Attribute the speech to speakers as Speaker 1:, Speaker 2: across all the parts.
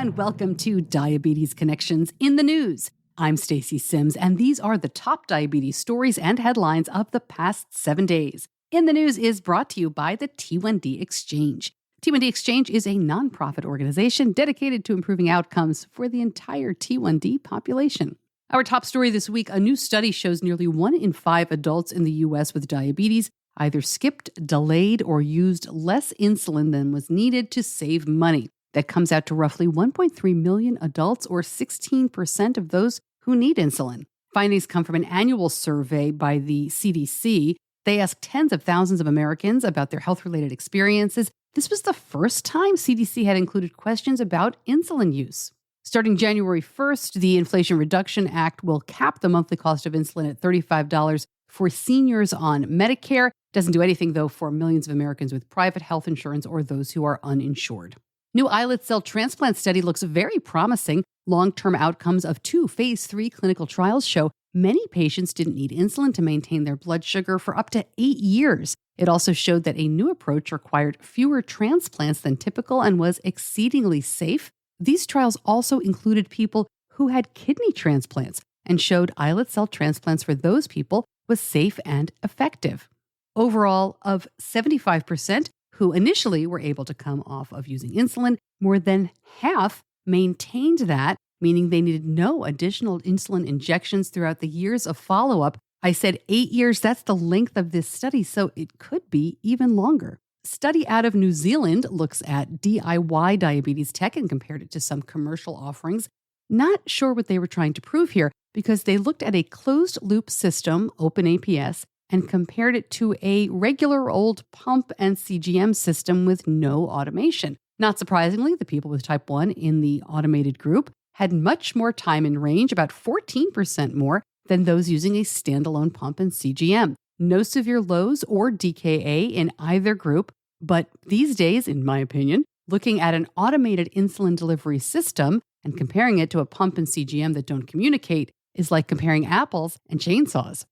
Speaker 1: and welcome to Diabetes Connections in the News. I'm Stacey Sims, and these are the top diabetes stories and headlines of the past 7 days. In the News is brought to you by the T1D Exchange. T1D Exchange is a nonprofit organization dedicated to improving outcomes for the entire T1D population. Our top story this week, a new study shows nearly 1 in 5 adults in the U.S. with diabetes either skipped, delayed, or used less insulin than was needed to save money. That comes out to roughly 1.3 million adults, or 16% of those who need insulin. Findings come from an annual survey by the CDC. They asked tens of thousands of Americans about their health-related experiences. This was the first time CDC had included questions about insulin use. Starting January 1st, the Inflation Reduction Act will cap the monthly cost of insulin at $35 for seniors on Medicare. Doesn't do anything, though, for millions of Americans with private health insurance or those who are uninsured. New iLet cell transplant study looks very promising. Long-term outcomes of 2 phase 3 clinical trials show many patients didn't need insulin to maintain their blood sugar for up to 8 years. It also showed that a new approach required fewer transplants than typical and was exceedingly safe. These trials also included people who had kidney transplants and showed iLet cell transplants for those people was safe and effective. Overall, of 75% who initially were able to come off of using insulin, more than half maintained that, meaning they needed no additional insulin injections throughout the years of follow-up. I said 8 years, that's the length of this study, so it could be even longer. A study out of New Zealand looks at DIY diabetes tech and compared it to some commercial offerings. Not sure what they were trying to prove here because they looked at a closed-loop system, OpenAPS, and compared it to a regular old pump and CGM system with no automation. Not surprisingly, the people with type 1 in the automated group had much more time in range, about 14% more than those using a standalone pump and CGM. No severe lows or DKA in either group, but these days, in my opinion, looking at an automated insulin delivery system and comparing it to a pump and CGM that don't communicate is like comparing apples and chainsaws.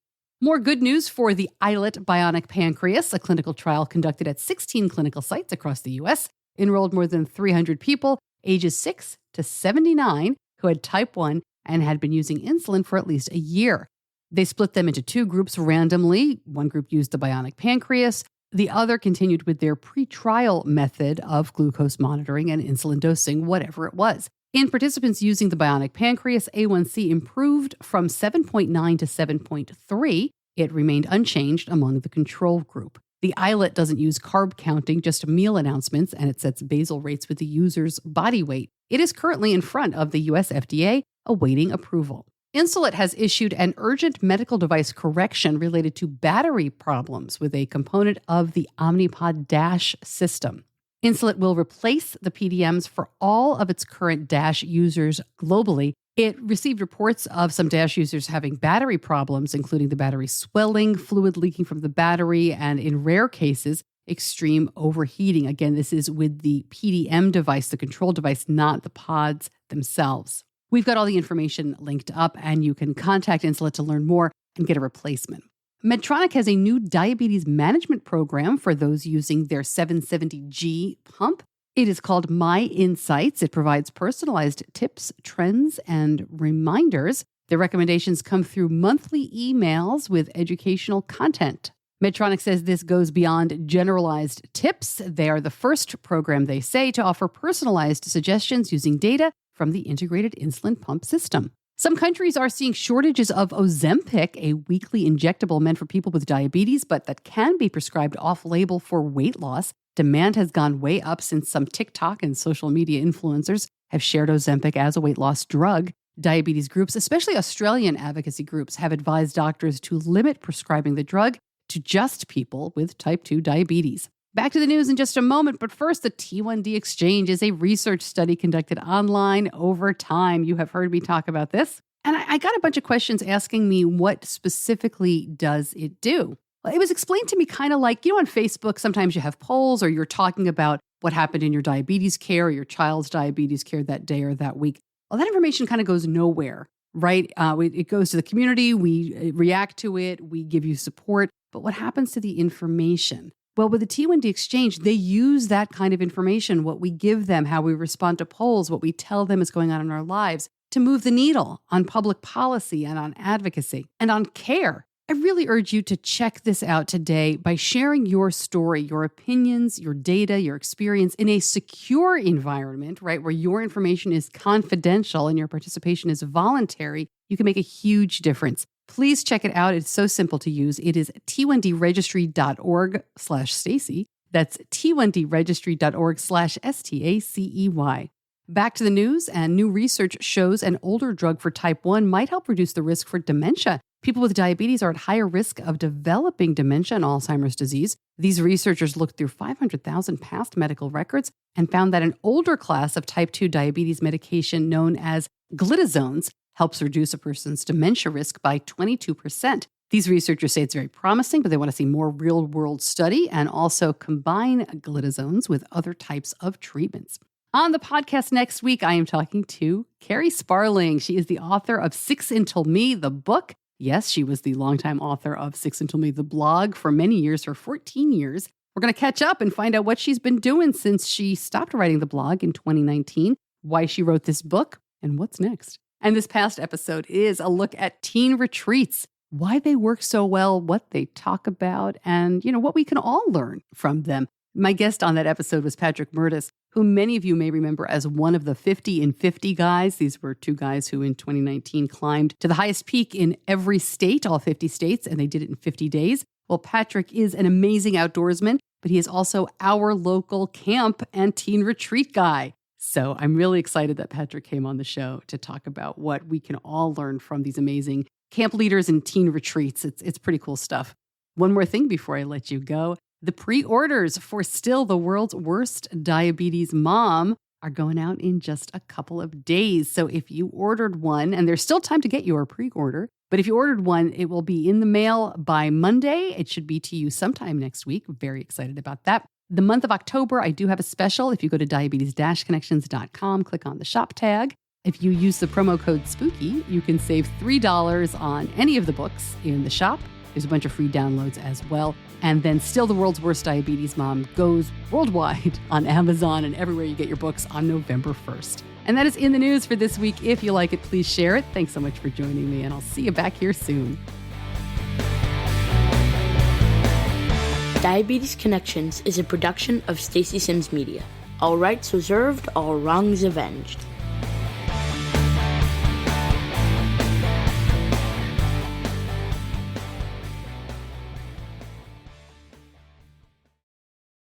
Speaker 1: More good news for the iLet Bionic Pancreas. A clinical trial conducted at 16 clinical sites across the U.S. enrolled more than 300 people ages 6 to 79 who had type 1 and had been using insulin for at least a year. They split them into 2 groups randomly. One group used the bionic pancreas. The other continued with their pre-trial method of glucose monitoring and insulin dosing, whatever it was. In participants using the bionic pancreas, A1C improved from 7.9 to 7.3. It remained unchanged among the control group. The iLet doesn't use carb counting, just meal announcements, and it sets basal rates with the user's body weight. It is currently in front of the US FDA, awaiting approval. Insulet has issued an urgent medical device correction related to battery problems with a component of the Omnipod Dash system. Insulet will replace the PDMs for all of its current Dash users globally. It received reports of some Dash users having battery problems, including the battery swelling, fluid leaking from the battery, and in rare cases, extreme overheating. Again, this is with the PDM device, the control device, not the pods themselves. We've got all the information linked up, and you can contact Insulet to learn more and get a replacement. Medtronic has a new diabetes management program for those using their 770G pump. It is called My Insights. It provides personalized tips, trends, and reminders. The recommendations come through monthly emails with educational content. Medtronic says this goes beyond generalized tips. They are the first program, they say, to offer personalized suggestions using data from the integrated insulin pump system. Some countries are seeing shortages of Ozempic, a weekly injectable meant for people with diabetes, but that can be prescribed off-label for weight loss. Demand has gone way up since some TikTok and social media influencers have shared Ozempic as a weight loss drug. Diabetes groups, especially Australian advocacy groups, have advised doctors to limit prescribing the drug to just people with type 2 diabetes. Back to the news in just a moment, but first, the T1D Exchange is a research study conducted online over time. You have heard me talk about this. And I got a bunch of questions asking me what specifically does it do? Well, it was explained to me kind of like, on Facebook, sometimes you have polls or you're talking about what happened in your diabetes care or your child's diabetes care that day or that week. Well, that information kind of goes nowhere, right? It goes to the community. We react to it. We give you support. But what happens to the information? Well, with the T1D exchange, they use that kind of information, what we give them, how we respond to polls, what we tell them is going on in our lives, to move the needle on public policy and on advocacy and on care. I really urge you to check this out today by sharing your story, your opinions, your data, your experience in a secure environment, right, where your information is confidential and your participation is voluntary. You can make a huge difference. Please check it out. It's so simple to use. It is t1dregistry.org/Stacey. That's t1dregistry.org/STACEY. Back to the news, and new research shows an older drug for type 1 might help reduce the risk for dementia. People with diabetes are at higher risk of developing dementia and Alzheimer's disease. These researchers looked through 500,000 past medical records and found that an older class of type 2 diabetes medication known as glitazones helps reduce a person's dementia risk by 22%. These researchers say it's very promising, but they want to see more real-world study and also combine glitazones with other types of treatments. On the podcast next week, I am talking to Carrie Sparling. She is the author of Six Until Me, the book. Yes, she was the longtime author of Six Until Me, the blog, for many years, for 14 years. We're going to catch up and find out what she's been doing since she stopped writing the blog in 2019, why she wrote this book, and what's next. And this past episode is a look at teen retreats, why they work so well, what they talk about, and, what we can all learn from them. My guest on that episode was Patrick Murtis, who many of you may remember as one of the 50 in 50 guys. These were two guys who in 2019 climbed to the highest peak in every state, all 50 states, and they did it in 50 days. Well, Patrick is an amazing outdoorsman, but he is also our local camp and teen retreat guy. So I'm really excited that Patrick came on the show to talk about what we can all learn from these amazing camp leaders and teen retreats. It's pretty cool stuff. One more thing before I let you go. The pre-orders for Still the World's Worst Diabetes Mom are going out in just a couple of days. So if you ordered one, and there's still time to get your pre-order, but if you ordered one, it will be in the mail by Monday. It should be to you sometime next week. Very excited about that. The month of October, I do have a special. If you go to diabetes-connections.com, click on the shop tag. If you use the promo code SPOOKY, you can save $3 on any of the books in the shop. There's a bunch of free downloads as well. And then Still the World's Worst Diabetes Mom goes worldwide on Amazon and everywhere you get your books on November 1st. And that is in the news for this week. If you like it, please share it. Thanks so much for joining me, and I'll see you back here soon.
Speaker 2: Diabetes Connections is a production of Stacey Sims Media. All rights reserved, all wrongs avenged.